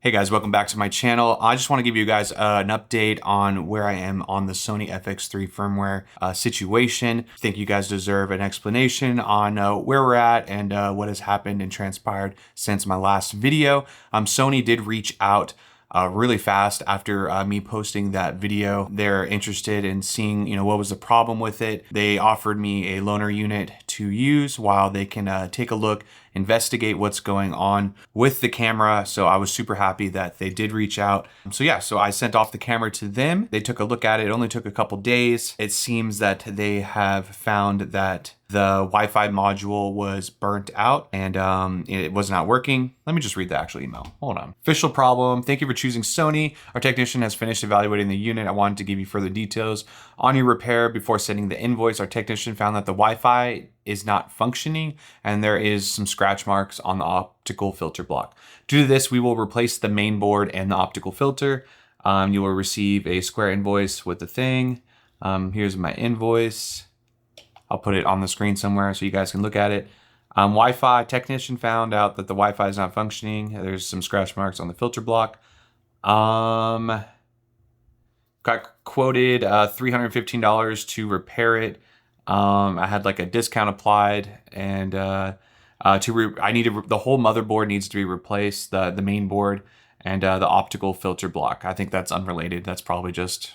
Hey guys, welcome back to my channel. I just want to give you guys an update on where I am on the Sony FX3 firmware situation. I think you guys deserve an explanation on where we're at and what has happened and transpired since my last video. Sony did reach out really fast after me posting that video. They're interested in seeing, what was the problem with it. They offered me a loaner unit to use while they can take a look, investigate what's going on with the camera. So I was super happy that they did reach out. So I sent off the camera to them. They took a look at it. It only took a couple days. It seems that they have found that the Wi-Fi module was burnt out and it was not working. Let me just read the actual email. Hold on. Official problem. Thank you for choosing Sony. Our technician has finished evaluating the unit. I wanted to give you further details on your repair before sending the invoice. Our technician found that the Wi-Fi is not functioning and there is some scratch marks on the optical filter block. Due to this, we will replace the main board and the optical filter. You will receive a square invoice with the thing. Here's my invoice. I'll put it on the screen somewhere so you guys can look at it. Wi-Fi technician found out that the Wi-Fi is not functioning. There's some scratch marks on the filter block. Got quoted $315 to repair it. I had like a discount applied, and the whole motherboard needs to be replaced, the main board and the optical filter block. I think that's unrelated. That's probably just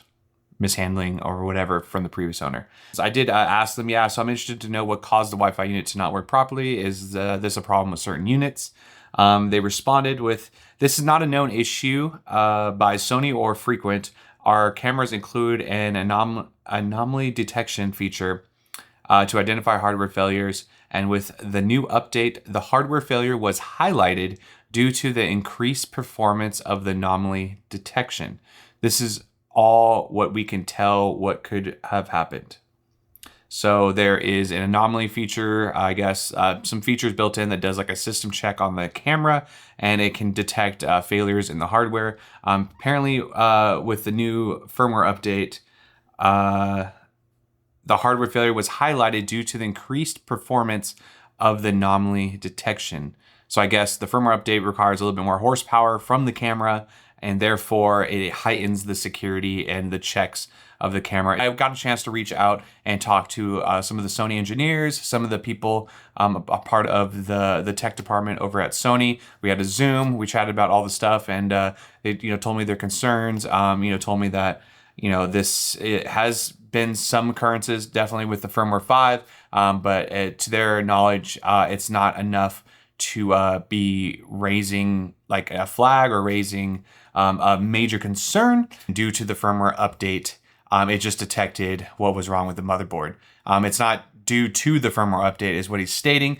mishandling or whatever from the previous owner. So I did ask them, so I'm interested to know what caused the Wi-Fi unit to not work properly. Is this a problem with certain units? They responded with, this is not a known issue by Sony or Frequent. Our cameras include an anomaly detection feature to identify hardware failures. And with the new update, the hardware failure was highlighted due to the increased performance of the anomaly detection. This is all what we can tell what could have happened. So there is an anomaly feature, I guess, some features built in that does like a system check on the camera, and it can detect failures in the hardware. Apparently, with the new firmware update, the hardware failure was highlighted due to the increased performance of the anomaly detection. So I guess the firmware update requires a little bit more horsepower from the camera, and therefore it heightens the security and the checks of the camera. I got a chance to reach out and talk to some of the Sony engineers, some of the people a part of the tech department over at Sony. We had a Zoom, we chatted about all the stuff, and they told me their concerns, told me that it has been some occurrences definitely with the firmware 5, but to their knowledge, it's not enough to be raising like a flag or raising a major concern due to the firmware update. It just detected what was wrong with the motherboard. It's not due to the firmware update is what he's stating.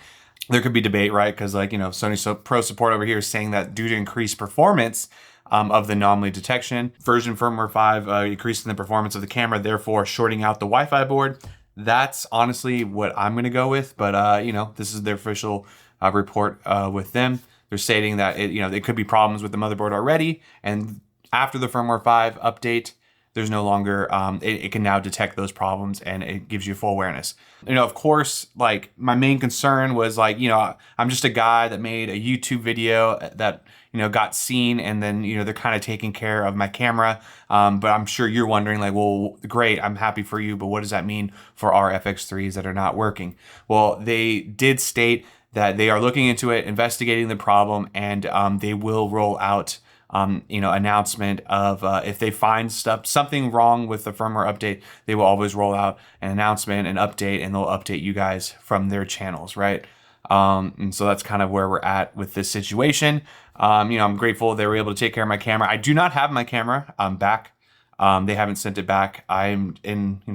There could be debate, right? Because Sony Pro support over here is saying that due to increased performance of the anomaly detection, version firmware 5 increasing the performance of the camera, therefore shorting out the Wi-Fi board. That's honestly what I'm going to go with. But, this is their official report with them. They're stating that it could be problems with the motherboard already, and after the firmware 5 update, there's no longer it can now detect those problems and it gives you full awareness. Of course, like my main concern was I'm just a guy that made a YouTube video that got seen, and then they're kind of taking care of my camera. But I'm sure you're wondering like, well, great, I'm happy for you, but what does that mean for our FX3s that are not working? Well, they did state that they are looking into it, investigating the problem, and they will roll out announcement of if they find something wrong with the firmware update, they will always roll out an announcement, an update, and they'll update you guys from their channels, right? And so that's kind of where we're at with this situation. I'm grateful they were able to take care of my camera. I do not have my camera back. They haven't sent it back. I'm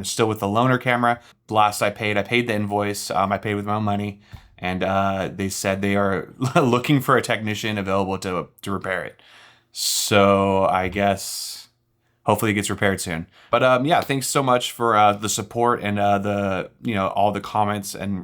still with the loaner camera. The last I paid the invoice. I paid with my own money. And they said they are looking for a technician available to repair it. So I guess hopefully it gets repaired soon. But thanks so much for the support and all the comments and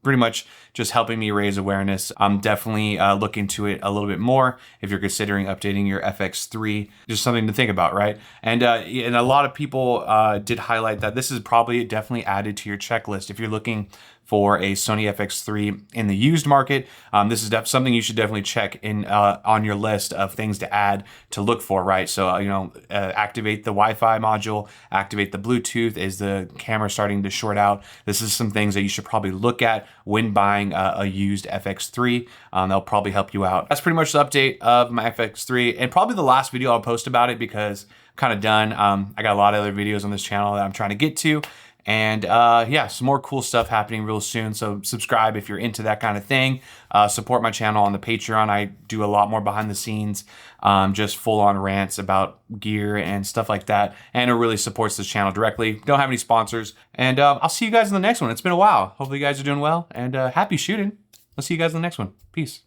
pretty much just helping me raise awareness. I'm definitely look into it a little bit more if you're considering updating your FX3. Just something to think about, right? And a lot of people did highlight that this is probably definitely added to your checklist if you're looking for a Sony FX3 in the used market. This is something you should definitely check in on your list of things to add to look for, right? So, activate the Wi-Fi module, activate the Bluetooth. Is the camera starting to short out? This is some things that you should probably look at when buying a used FX3. They'll probably help you out. That's pretty much the update of my FX3, and probably the last video I'll post about it because I'm kind of done. I got a lot of other videos on this channel that I'm trying to get to. And yeah, some more cool stuff happening real soon. So subscribe if you're into that kind of thing. Support my channel on the Patreon. I do a lot more behind the scenes, just full on rants about gear and stuff like that. And it really supports this channel directly. Don't have any sponsors. And I'll see you guys in the next one. It's been a while. Hopefully you guys are doing well, and happy shooting. I'll see you guys in the next one. Peace.